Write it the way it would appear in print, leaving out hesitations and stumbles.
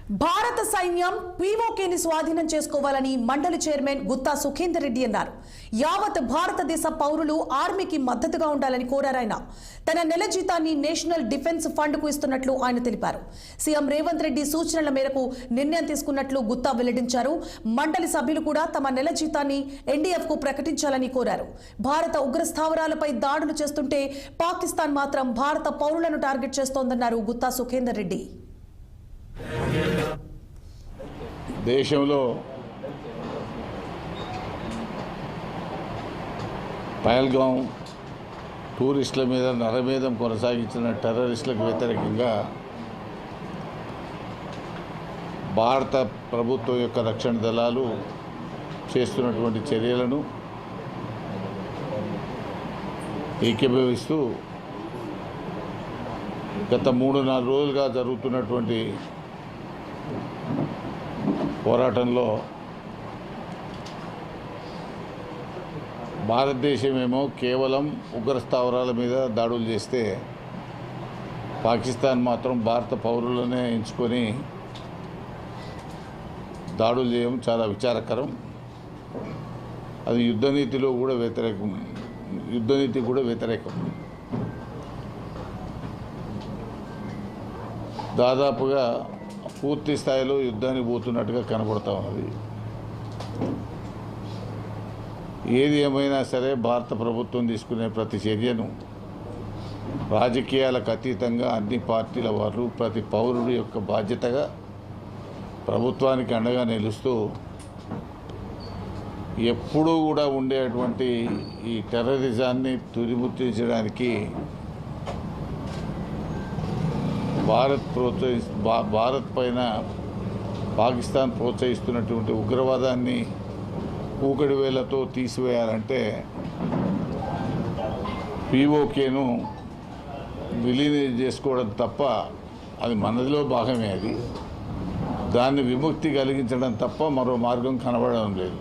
భారత సైన్యం పీఓకేని స్వాధీనం చేసుకోవాలని మండలి చైర్మన్ గుత్తా సుఖేందర్ రెడ్డి అన్నారు. యావత్ భారతదేశ పౌరులు ఆర్మీకి మద్దతుగా ఉండాలని కోరారాయన. తన నెల జీతాన్ని నేషనల్ డిఫెన్స్ ఫండ్ కు ఇస్తున్నట్లు ఆయన తెలిపారు. సీఎం రేవంత్ రెడ్డి సూచనల మేరకు నిర్ణయం తీసుకున్నట్లు గుత్తా వెల్లడించారు. మండలి సభ్యులు కూడా తమ నెల జీతాన్ని ఎన్డీఎఫ్ కు ప్రకటించాలని కోరారు. భారత ఉగ్ర స్థావరాలపై దాడులు చేస్తుంటే పాకిస్తాన్ మాత్రం భారత పౌరులను టార్గెట్ చేస్తోందన్నారు గుత్తా సుఖేందర్ రెడ్డి. దేశంలో పహల్గాం టూరిస్టుల మీద నరమేధం కొనసాగించిన టెర్రరిస్టులకు వ్యతిరేకంగా భారత ప్రభుత్వం యొక్క రక్షణ దళాలు చేస్తున్నటువంటి చర్యలను ఏకీభవిస్తూ గత 3-4 రోజులుగా జరుగుతున్నటువంటి పోరాటంలో భారతదేశమేమో కేవలం ఉగ్ర స్థావరాల మీద దాడులు చేస్తే పాకిస్తాన్ మాత్రం భారత పౌరులనే ఎంచుకొని దాడులు చేయడం చాలా విచారకరం. అది యుద్ధనీతి కూడా వ్యతిరేకం. దాదాపుగా పూర్తి స్థాయిలో యుద్ధానికి పోతున్నట్టుగా కనబడతా ఉన్నది. ఏది ఏమైనా సరే భారత ప్రభుత్వం తీసుకునే ప్రతి చర్యను రాజకీయాలకు అతీతంగా అన్ని పార్టీల వారు ప్రతి పౌరుడి యొక్క బాధ్యతగా ప్రభుత్వానికి అండగా నిలుస్తూ ఎప్పుడూ కూడా ఉండేటువంటి ఈ టెర్రరిజాన్ని తుదిముట్టించడానికి భారత్ పైన పాకిస్తాన్ ప్రోత్సహిస్తున్నటువంటి ఉగ్రవాదాన్ని కూకడి వేలతో తీసివేయాలంటే పీఓకేను విలీనం చేసుకోవడం తప్ప, అది మనదిలో భాగమే. అది దాన్ని విముక్తి కలిగించడం తప్ప మరో మార్గం కనబడడం లేదు.